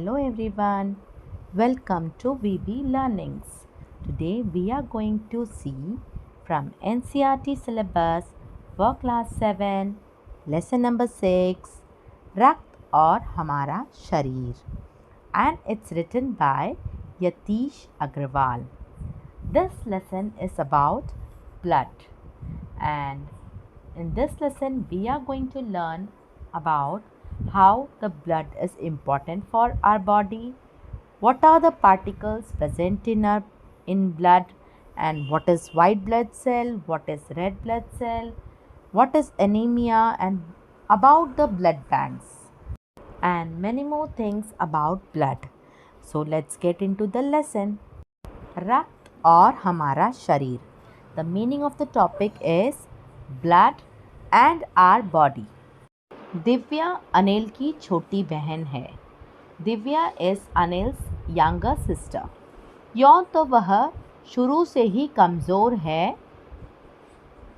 Hello everyone, welcome to VB Learnings. Today we are going to see from NCERT syllabus for class 7, lesson number 6, रक्त और हमारा शरीर, and it's written by Yatish Agrawal. This lesson is about blood, and in this lesson we are going to learn about how the blood is important for our body, what are the particles present in blood, and what is white blood cell, what is red blood cell, what is anemia, and about the blood banks, and many more things about blood. So let's get into the lesson. रक्त और हमारा शरीर. The meaning of the topic is blood and our body. Divya Anil की छोटी बहन है. Divya is Anil's younger sister. यूँ तो वह शुरू से ही कमज़ोर है,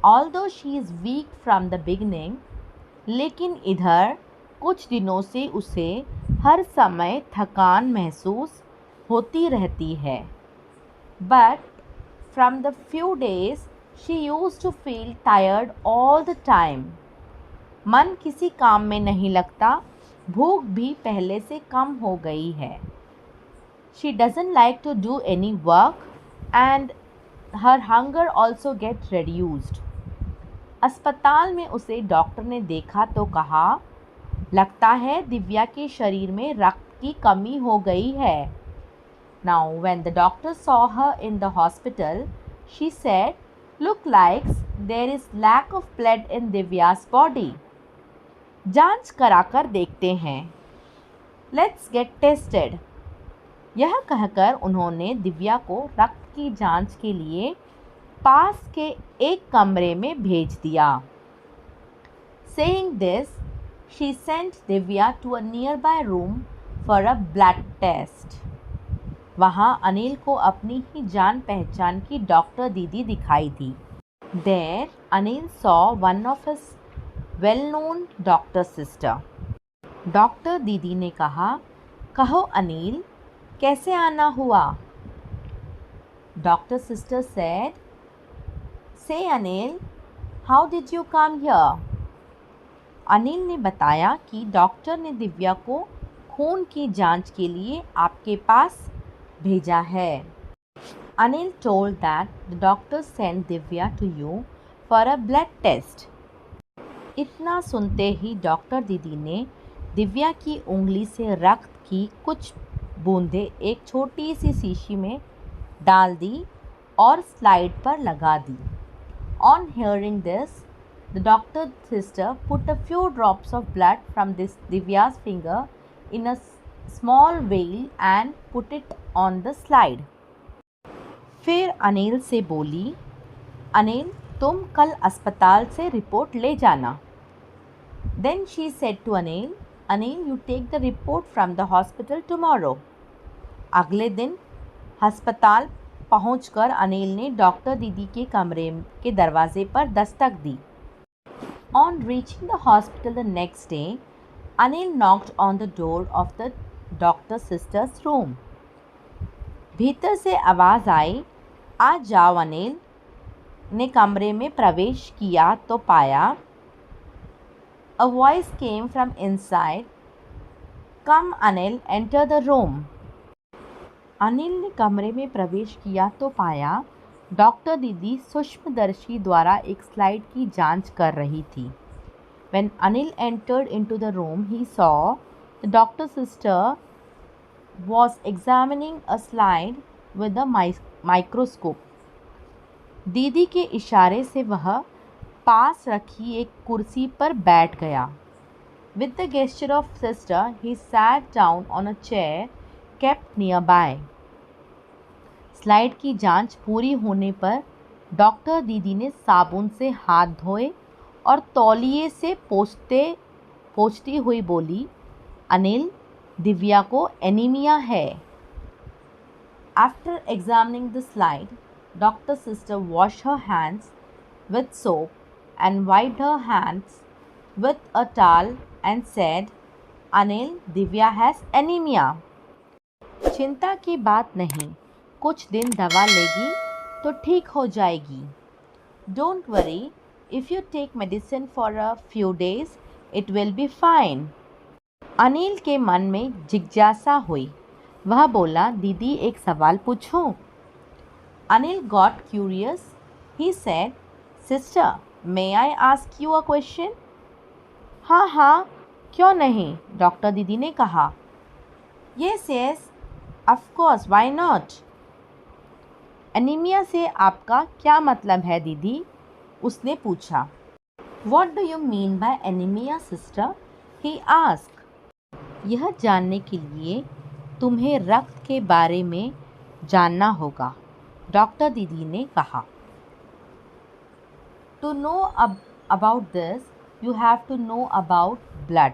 although she is week from the beginning, लेकिन इधर कुछ दिनों से उसे हर समय थकान महसूस होती रहती है. But from the few days she used to feel tired all the time. मन किसी काम में नहीं लगता, भूख भी पहले से कम हो गई है. She doesn't like to do any work and her hunger also get reduced. अस्पताल में उसे डॉक्टर ने देखा तो कहा, लगता है दिव्या के शरीर में रक्त की कमी हो गई है. Now when the doctor saw her in the hospital, she said, look like there is lack of blood in Divya's body. जांच कराकर देखते हैं. Let's get tested. यह कहकर उन्होंने दिव्या को रक्त की जांच के लिए पास के एक कमरे में भेज दिया. Saying this, she sent Divya to a nearby room for a blood test. वहाँ अनिल को अपनी ही जान पहचान की डॉक्टर दीदी दिखाई दी. There Anil saw one of his well known doctor sister. Doctor दीदी ने कहा, कहो अनिल, कैसे आना हुआ. डॉक्टर सिस्टर सेड, से Anil, how did you come here. Anil ने बताया कि डॉक्टर ने दिव्या को खून की जांच के लिए आपके पास भेजा है. Anil told that the doctor send Divya to you for a blood test. इतना सुनते ही डॉक्टर दीदी ने दिव्या की उंगली से रक्त की कुछ बूंदें एक छोटी सी शीशी में डाल दी और स्लाइड पर लगा दी. On hearing this, the doctor sister put a few drops of blood from this Divya's finger in a small well and put it on the slide. फिर अनिल से बोली, अनिल, तुम कल अस्पताल से रिपोर्ट ले जाना. Then she said to Anil, Anil, you take the report from the hospital tomorrow. अगले दिन अस्पताल पहुंचकर अनिल ने डॉक्टर दीदी के कमरे के दरवाजे पर दस्तक दी. On reaching the hospital the next day, Anil knocked on the door of the doctor sister's room. भीतर से आवाज़ आई, आ जाओ. अनिल ने कमरे में प्रवेश किया तो पाया, a voice came from inside, come Anil, enter the room. Anil ने कमरे में प्रवेश किया तो पाया डॉक्टर दीदी सूक्ष्मदर्शी द्वारा एक स्लाइड की जांच कर रही थी. When Anil entered into the room, he saw the doctor sister was examining a slide with a microscope. दीदी के इशारे से वह पास रखी एक कुर्सी पर बैठ गया. With the gesture of sister, he sat down on a chair kept nearby. Slide की जांच पूरी होने पर डॉक्टर दीदी ने साबुन से हाथ धोए और तौलिए से पोंछती हुई बोली, अनिल, दिव्या को एनीमिया है. After examining the slide, Dr. Sister washed her hands with soap and wiped her hands with a towel and said, Anil, Divya has anemia. चिंता की बात नहीं, कुछ दिन दवा लेगी तो ठीक हो जाएगी। Don't worry, if you take medicine for a few days it will be fine. Anil के मन में जिज्ञासा हुई। वह बोला, दीदी एक सवाल पूछूं? Anil got curious. He said, sister, may I ask you a question? हाँ हाँ, क्यों नहीं, डॉक्टर दीदी ने कहा। Yes yes, of course, why not? Anaemia से आपका क्या मतलब है दीदी? उसने पूछा। What do you mean by anaemia sister? He ask. यह जानने के लिए तुम्हें रक्त के बारे में जानना होगा, डॉक्टर दीदी ने कहा। To know about this you have to know about blood,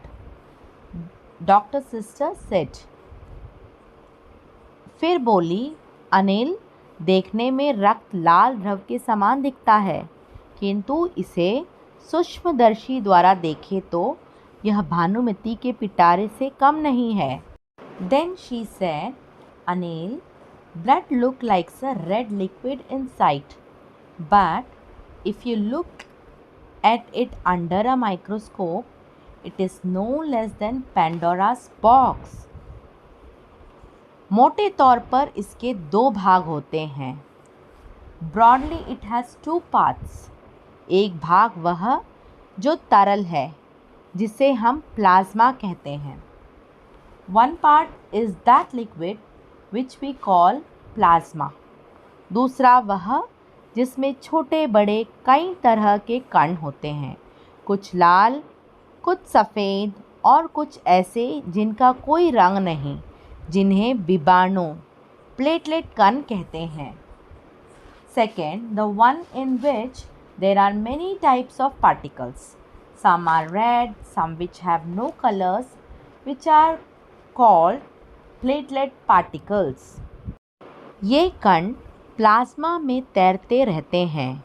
doctor sister said. फिर बोली, अनिल, देखने में रक्त लाल द्रव के समान दिखता है, किंतु इसे सूक्ष्मदर्शी द्वारा देखें तो यह भानुमति के पिटारे से कम नहीं है। Then she said, Anil, blood look like a red liquid inside, but if you look at it under a microscope, it is no less than Pandora's box. मोटे तौर पर इसके दो भाग होते हैं। Broadly it has two parts. एक भाग वह जो तरल है, जिसे हम प्लाज्मा कहते हैं। One part is that liquid which we call plasma. दूसरा वह जिसमें छोटे बड़े कई तरह के कण होते हैं, कुछ लाल, कुछ सफ़ेद और कुछ ऐसे जिनका कोई रंग नहीं, जिन्हें विबाणु, प्लेटलेट कण कहते हैं। Second, the one in which there are many types of particles. Some are red, some which have no colors, which are called platelet particles. ये कण प्लाज्मा में तैरते रहते हैं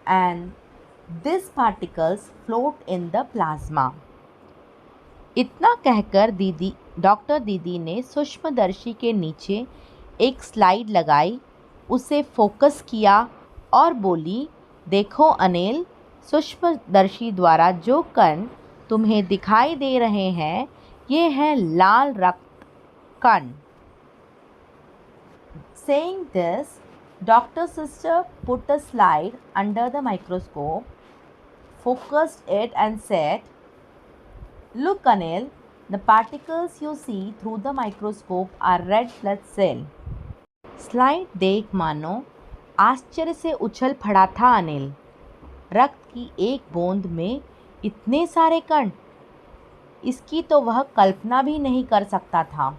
and these particles float in the plasma. इतना कहकर doctor दीदी ने सूक्ष्मदर्शी के नीचे एक स्लाइड लगाई, उसे फोकस किया और बोली, देखो अनिल, सूक्ष्मदर्शी द्वारा जो कण तुम्हें दिखाई दे रहे हैं, ये है लाल रक्त कण। Saying this, Dr. Sister put a slide under the microscope, focused it and said, Look Anil, the particles you see through the microscope are red blood cell. Slide देख मानो आश्चर्य से उछल पड़ा था अनिल। रक्त की एक बूंद में इतने सारे कण, इसकी तो वह कल्पना भी नहीं कर सकता था।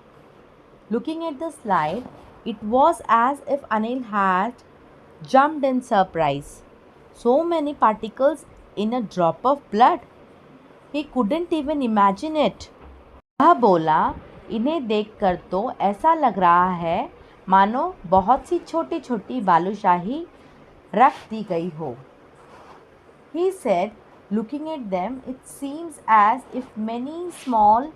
Looking at the slide, it was as if Anil had jumped in surprise. So many particles in a drop of blood. He couldn't even imagine it. वह बोला, इन्हें देखकर तो ऐसा लग रहा है मानो बहुत सी छोटी छोटी बालूशाही रख दी गई हो। He said, looking at them, it seems as if many small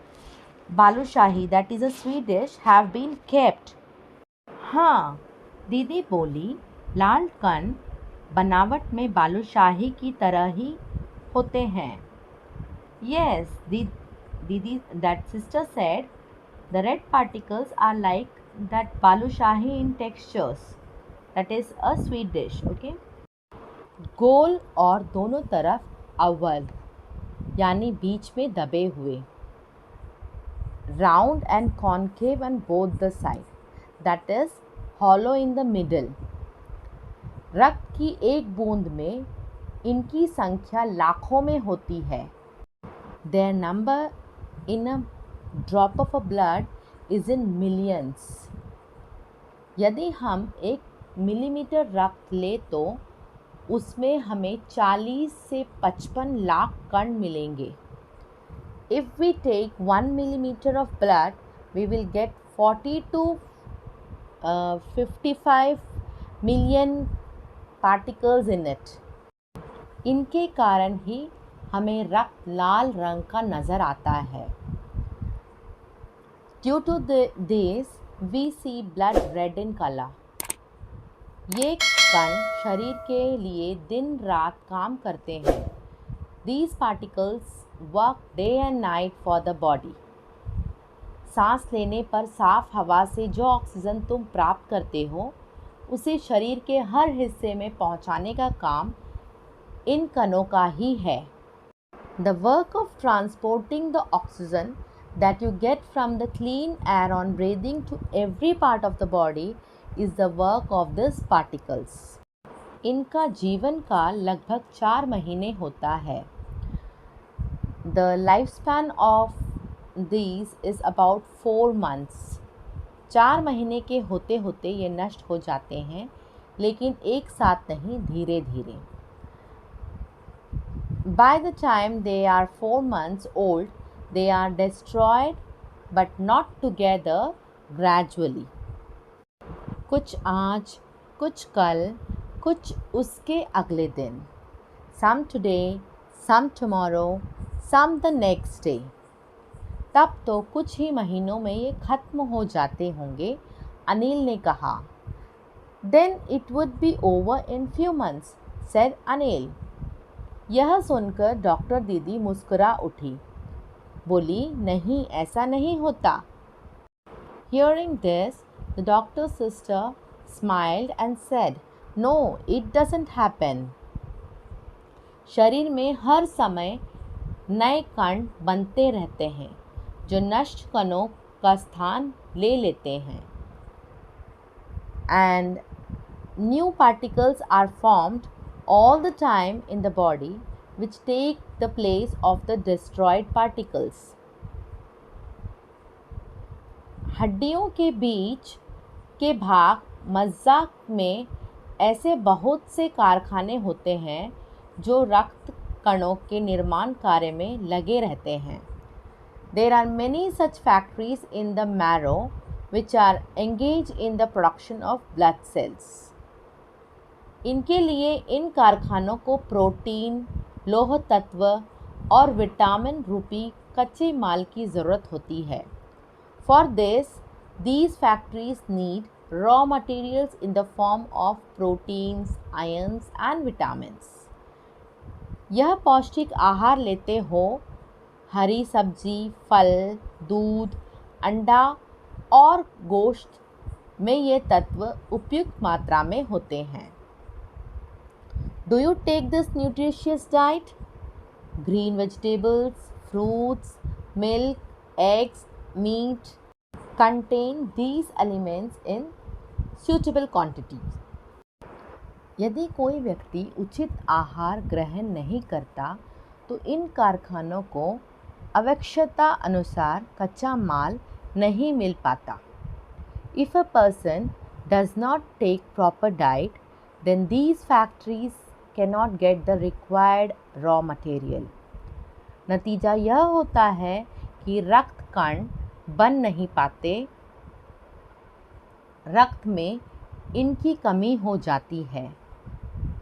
balushahi, that is a sweet dish, have been kept. हाँ, दीदी बोली, लाल कण बनावट में बालूशाही की तरह ही होते हैं। Yes, दीदी, that sister said, the red particles are like that balushahi in textures, that is a sweet dish, okay? गोल और दोनों तरफ अव्वल, यानी बीच में दबे हुए। Round and concave on both the side, that is hollow in the middle. रक्त की एक बूंद में इनकी संख्या लाखों में होती है। Their number in a drop of a blood is in millions. यदि हम 1 मिलीमीटर रक्त ले तो उसमें हमें 40 से 55 लाख कण मिलेंगे। If we take 1 millimeter of blood, we will get 40 to 55 million particles in it. इनके कारण ही हमें रक्त लाल रंग का नज़र आता है। Due to this, we see blood red in color. ये कण शरीर के लिए दिन रात काम करते हैं. These particles work day and night for the body. सांस लेने पर साफ हवा से जो ऑक्सीजन तुम प्राप्त करते हो उसे शरीर के हर हिस्से में पहुंचाने का काम इन कणों का ही है. The work of transporting the oxygen that you get from the clean air on breathing to every part of the body is the work of these particles. इनका जीवन काल लगभग 4 महीने होता है. The lifespan of these is about 4 months. 4 महीने के होते होते ये नष्ट हो जाते हैं, लेकिन एक साथ नहीं, धीरे धीरे. By the time they are 4 months old, they are destroyed but not together, gradually. कुछ आज, कुछ कल, कुछ उसके अगले दिन. Some today, some tomorrow, some the next day. तब तो कुछ ही महीनों में ये खत्म हो जाते होंगे, अनिल ने कहा. Then it would be over in few months, said Anil. यह सुनकर डॉक्टर दीदी मुस्कुरा उठी. बोली, नहीं, ऐसा नहीं होता. Hearing this, the doctor's sister smiled and said, No, it doesn't happen. शरीर में हर समय नए कण बनते रहते हैं जो नष्ट कणों का स्थान ले लेते हैं. And new particles are formed all the time in the body which take the place of the destroyed particles. हड्डियों के बीच के भाग मज्जा में ऐसे बहुत से कारखाने होते हैं जो रक्त कणों के निर्माण कार्य में लगे रहते हैं. There are many such factories in the marrow which are engaged in the production of blood cells. इनके लिए इन कारखानों को प्रोटीन, लौह तत्व और विटामिन रूपी कच्चे माल की ज़रूरत होती है. For this, these factories need raw materials in the form of proteins, ions and vitamins. यह पौष्टिक आहार लेते हो हरी सब्जी, फल, दूध, अंडा और गोश्त में ये तत्व उपयुक्त मात्रा में होते हैं. Do you take this nutritious diet? Green vegetables, fruits, milk, eggs, meat contain these elements in suitable quantities. यदि कोई व्यक्ति उचित आहार ग्रहण नहीं करता तो इन कारखानों को आवश्यकता अनुसार कच्चा माल नहीं मिल पाता. If a person does not take proper diet, then these factories cannot get the required raw material. नतीजा यह होता है कि रक्त कण बन नहीं पाते, रक्त में इनकी कमी हो जाती है.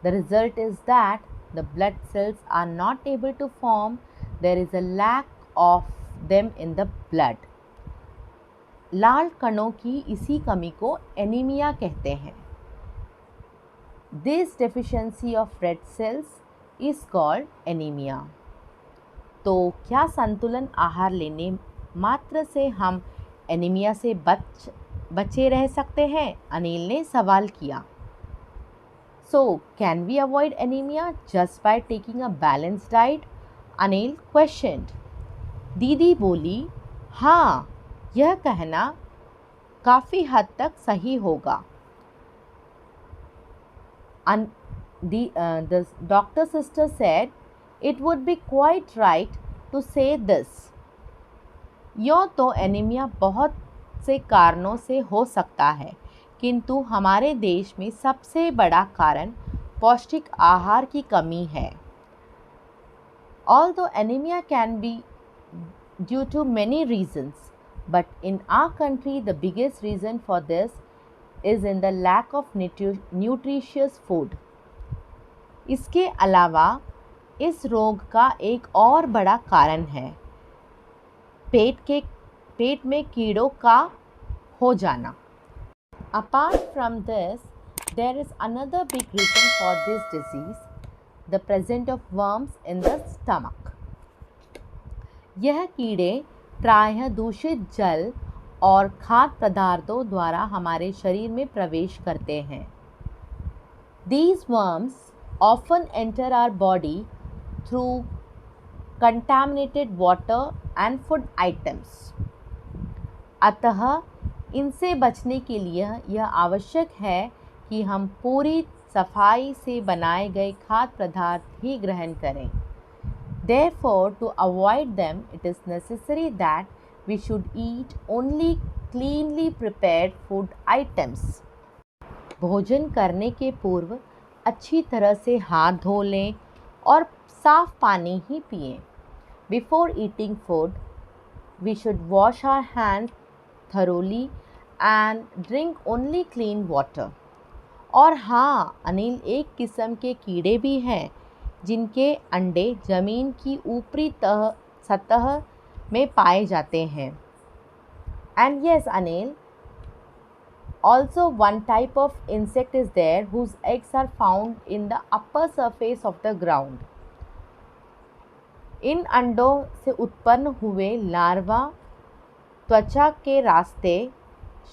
The result is that the blood cells are not able to form. There is a lack of them in the blood. लाल कणों की इसी कमी को एनीमिया कहते हैं. This deficiency of red cells is called anemia. तो क्या संतुलन आहार लेने मात्र से हम एनीमिया से बचे रह सकते हैं? अनिल ने सवाल किया. So, can we avoid anemia just by taking a balanced diet? Anil questioned. दीदी बोली, हाँ, यह कहना काफ़ी हद तक सही होगा. The doctor sister said, it would be quite right to say this. यूँ तो एनीमिया बहुत से कारणों से हो सकता है, किंतु हमारे देश में सबसे बड़ा कारण पौष्टिक आहार की कमी है. Although anemia can be due to many reasons, but in our country the biggest reason for this is in the lack of nutritious food. इसके अलावा इस रोग का एक और बड़ा कारण है पेट में कीड़ों का हो जाना। Apart from this, there is another big reason for this disease, the presence of worms in the stomach. यह कीड़े प्रायः दूषित जल और खाद्य पदार्थों द्वारा हमारे शरीर में प्रवेश करते हैं। These worms often enter our body through contaminated water and food items. अतः इनसे बचने के लिए यह आवश्यक है कि हम पूरी सफाई से बनाए गए खाद्य पदार्थ ही ग्रहण करें। Therefore, to avoid them, it is necessary that we should eat only cleanly prepared food items. भोजन करने के पूर्व अच्छी तरह से हाथ धो लें और साफ पानी ही पिएं। Before eating food, we should wash our hands thoroughly and drink only clean water. और हाँ अनिल, एक किस्म के कीड़े भी हैं जिनके अंडे ज़मीन की ऊपरी सतह में पाए जाते हैं। And yes Anil, also one type of insect is there whose eggs are found in the upper surface of the ground. इन अंडों से उत्पन्न हुए लार्वा त्वचा के रास्ते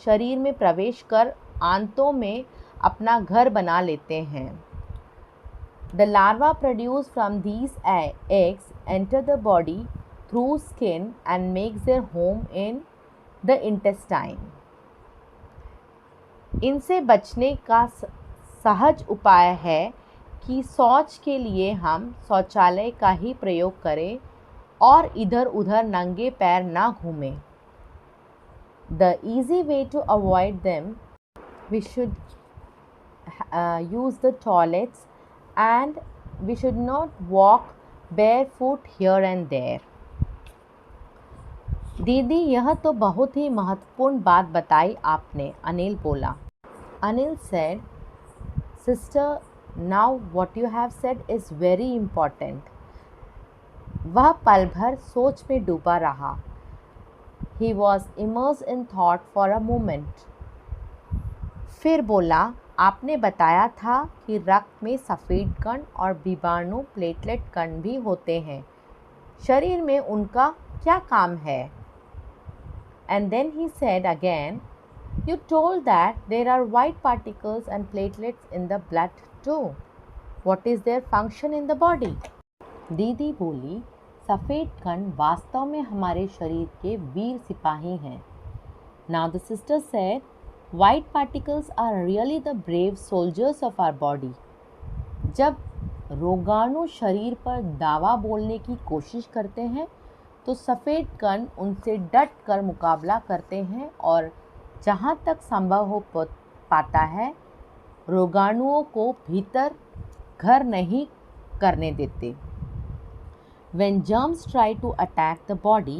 शरीर में प्रवेश कर आंतों में अपना घर बना लेते हैं। The larvae produced from these eggs enter the body through skin and makes their home in the intestine. इनसे बचने का सहज उपाय है कि शौच के लिए हम शौचालय का ही प्रयोग करें और इधर उधर नंगे पैर ना घूमें। The easy way to avoid them, we should use the toilets and we should not walk barefoot here and there. दीदी, यह तो बहुत ही महत्वपूर्ण बात बताई आपने, अनिल बोला। Anil said, Sister, now what you have said is very important. वह पल भर सोच में डूबा रहा। He was immersed in thought for a moment. फिर बोला, आपने बताया था कि रक्त में सफ़ेद कण और बीजाणु प्लेटलेट कण भी होते हैं। शरीर में उनका क्या काम है? And then he said again, you told that there are white particles and platelets in the blood too. What is their function in the body? दीदी बोली, सफ़ेद कण वास्तव में हमारे शरीर के वीर सिपाही हैं। Now the sister said, white particles are really the brave soldiers of our body. जब रोगाणु शरीर पर दावा बोलने की कोशिश करते हैं तो सफ़ेद कण उनसे डट कर मुकाबला करते हैं और जहाँ तक संभव हो पाता है रोगाणुओं को भीतर घर नहीं करने देते। When germs try to attack the body,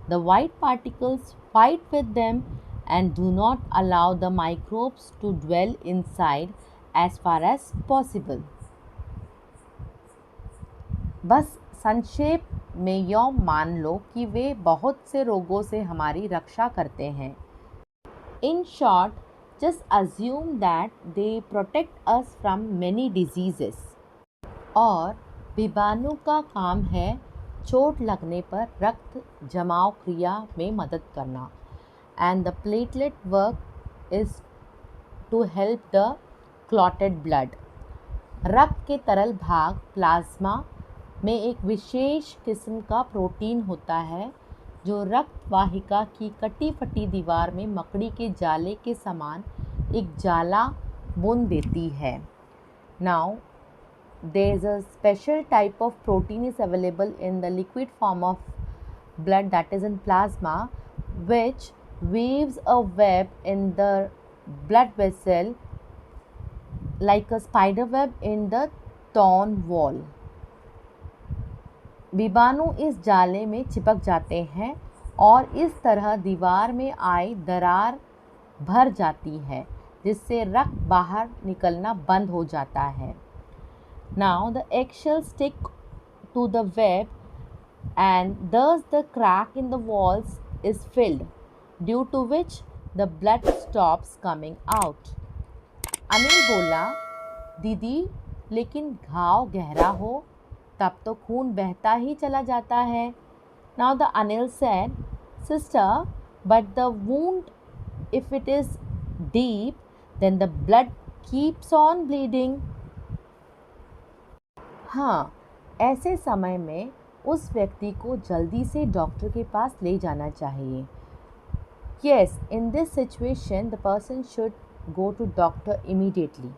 the white particles fight with them and do not allow the microbes to dwell inside as far as possible. बस संक्षेप में यह मान लो कि वे बहुत से रोगों से हमारी रक्षा करते हैं। In short, just assume that they protect us from many diseases. और बीजाणु का काम है चोट लगने पर रक्त जमाव क्रिया में मदद करना। And the platelet work is to help the clotted blood. रक्त के तरल भाग प्लाज्मा में एक विशेष किस्म का प्रोटीन होता है जो रक्त वाहिका की कटी फटी दीवार में मकड़ी के जाले के समान एक जाला बुन देती है। Now, there is a special type of protein is available in the liquid form of blood, that is in plasma, which weaves a web in the blood vessel like a spider web in the torn wall. बीजाणु इस जाले में चिपक जाते हैं और इस तरह दीवार में आई दरार भर जाती है जिससे रक्त बाहर निकलना बंद हो जाता है। Now the eggshells stick to the web and thus the crack in the walls is filled, due to which the blood stops coming out. Anil बोला, दीदी लेकिन घाव गहरा हो तब तो खून बहता ही चला जाता है. Now the Anil said, sister, but the wound, if it is deep, then the blood keeps on bleeding. हाँ, ऐसे समय में उस व्यक्ति को जल्दी से डॉक्टर के पास ले जाना चाहिए. Yes, in this situation the person should go to doctor immediately.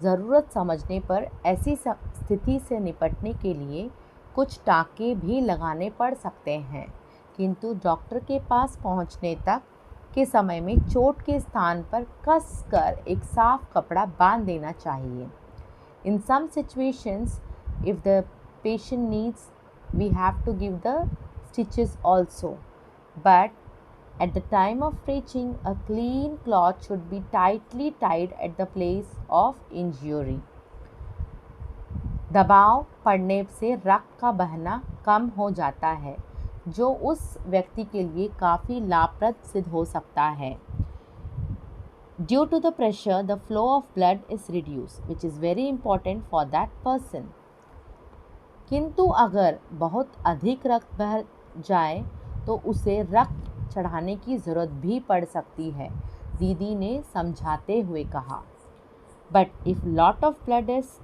ज़रूरत समझने पर ऐसी स्थिति से निपटने के लिए कुछ टाँके भी लगाने पड़ सकते हैं, किंतु डॉक्टर के पास पहुंचने तक के समय में चोट के स्थान पर कस कर एक साफ कपड़ा बांध देना चाहिए. In some situations, if the patient needs, we have to give the stitches also. But at the time of stitching, a clean cloth should be tightly tied at the place of injury. दबाव पड़ने से रक्त का बहना कम हो जाता है, जो उस व्यक्ति के लिए काफ़ी लाभप्रद सिद्ध हो सकता है. Due to the pressure, the flow of blood is reduced, which is very important for that person. किंतु अगर बहुत अधिक रक्त बह जाए तो उसे रक्त चढ़ाने की ज़रूरत भी पड़ सकती है, दीदी ने समझाते हुए कहा. But if lot of blood is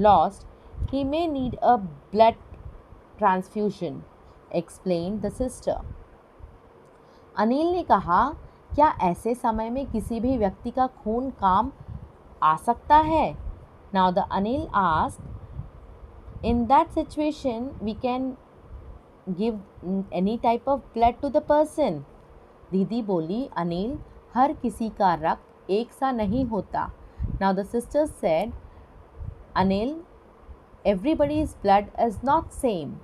lost, he may need a blood transfusion, explained the sister. Anil ने कहा, क्या ऐसे समय में किसी भी व्यक्ति का खून काम आ सकता है? Now the Anil asked, in that situation we can give any type of blood to the person. दीदी बोली, अनिल, हर किसी का रक्त एक सा नहीं होता. Now the sister said, Anil, everybody's blood is not same.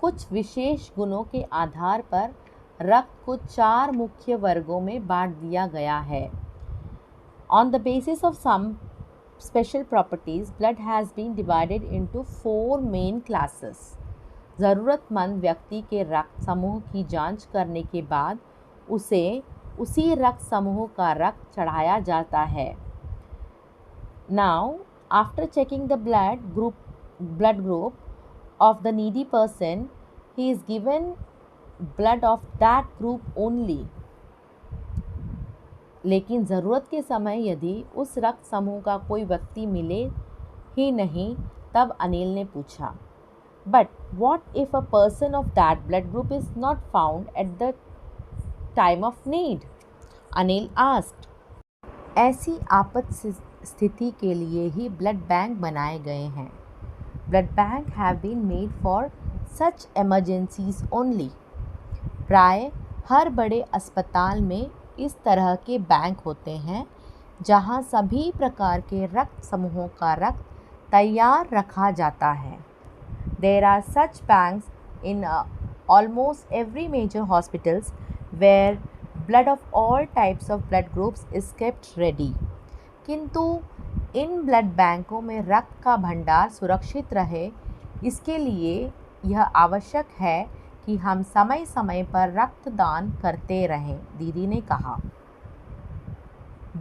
कुछ विशेष गुणों के आधार पर रक्त को 4 मुख्य वर्गों में बांट दिया गया है. On the basis of some special properties, blood has been divided into 4 main classes. ज़रूरतमंद व्यक्ति के रक्त समूह की जांच करने के बाद उसे उसी रक्त समूह का रक्त चढ़ाया जाता है. Now, after checking the blood group of the needy person, he is given blood of that group only. लेकिन ज़रूरत के समय यदि उस रक्त समूह का कोई व्यक्ति मिले ही नहीं, तब अनिल ने पूछा, But what if a person of that blood group is not found at the time of need? Anil asked. ऐसी आपात स्थिति के लिए ही ब्लड बैंक बनाए गए हैं. Blood bank have been made for such emergencies only. प्राय हर बड़े अस्पताल में इस तरह के बैंक होते हैं जहां सभी प्रकार के रक्त समूहों का रक्त तैयार रखा जाता है. There are such banks in almost every major hospitals where blood of all types of blood groups is kept ready. किंतु इन ब्लड बैंकों में रक्त का भंडार सुरक्षित रहे, इसके लिए यह आवश्यक है कि हम समय समय पर रक्तदान करते रहें, दीदी ने कहा.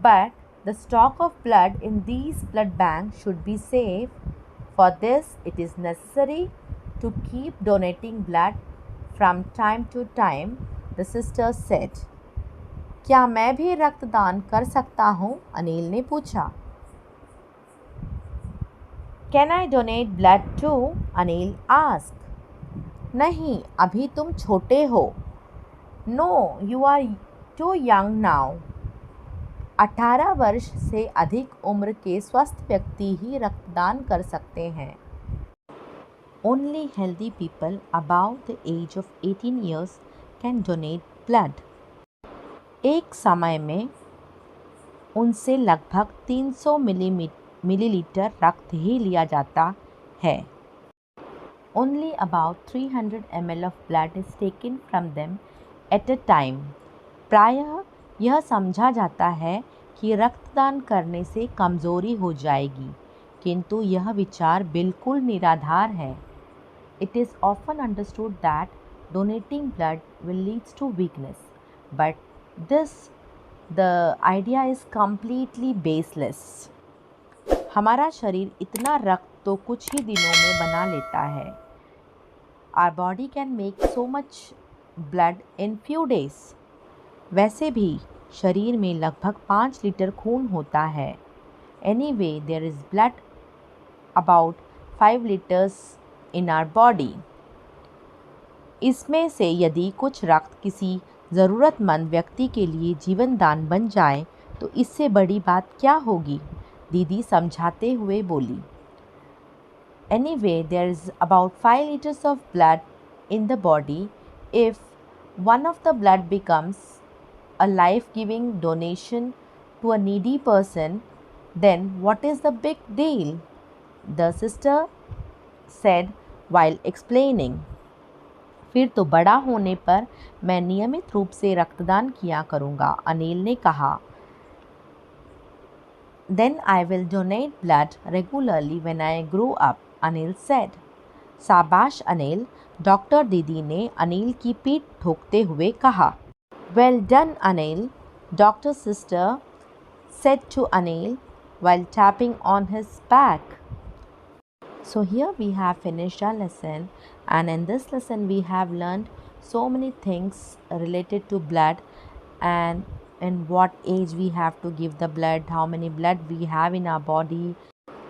But the stock of blood in these blood banks should be safe. For this, it is necessary to keep donating blood from time to time, the sister said. क्या मैं भी रक्तदान कर सकता हूँ? अनिल ने पूछा. Can I donate blood too? Anil asked. नहीं, अभी तुम छोटे हो. No, you are too young now. 18 वर्ष से अधिक उम्र के स्वस्थ व्यक्ति ही रक्तदान कर सकते हैं. Only healthy people above the age of 18 years can donate blood. एक समय में उनसे लगभग 300 मिलीलीटर रक्त ही लिया जाता है. Only about 300 ml of blood is taken from them at a time. प्रायः यह समझा जाता है कि रक्तदान करने से कमज़ोरी हो जाएगी, किंतु यह विचार बिल्कुल निराधार है. It is often understood that donating blood will lead to weakness, but this The idea is completely baseless. हमारा शरीर इतना रक्त तो कुछ ही दिनों में बना लेता है. Our body can make so much blood in few days. वैसे भी शरीर में लगभग 5 लीटर खून होता है. Anyway, there is blood about 5 liters in our body. इसमें से यदि कुछ रक्त किसी ज़रूरतमंद व्यक्ति के लिए जीवन दान बन जाए तो इससे बड़ी बात क्या होगी, दीदी समझाते हुए बोली. Anyway, there is about 5 liters of blood in the body. If one of the blood becomes a life-giving donation to a needy person, then what is the big deal? The sister said while explaining. फिर तो बड़ा होने पर मैं नियमित रूप से रक्तदान किया करूँगा, अनिल ने कहा. Then I will donate blood regularly when I grow up, Anil said. शाबाश अनिल, डॉक्टर दीदी ने अनिल की पीठ ठोकते हुए कहा. Well done Anil, doctor sister said to Anil while tapping on his back. So here we have finished our lesson, and in this lesson we have learned so many things related to blood and in what age we have to give the blood, how many blood we have in our body.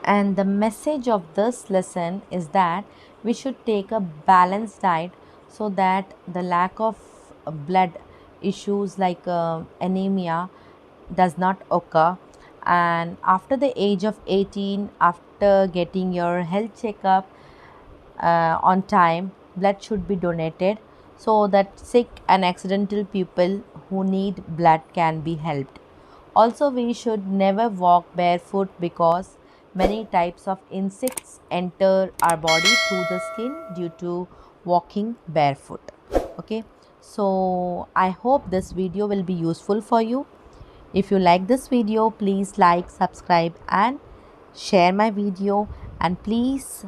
And the message of this lesson is that we should take a balanced diet so that the lack of blood issues like anemia does not occur. And after the age of 18, after getting your health checkup on time, blood should be donated so that sick and accidental people who need blood can be helped. Also, we should never walk barefoot because many types of insects enter our body through the skin due to walking barefoot. Okay, so I hope this video will be useful for you. If you like this video, please like, subscribe and share my video, and please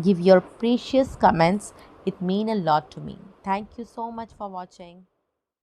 give your precious comments. It means a lot to me. Thank you so much for watching.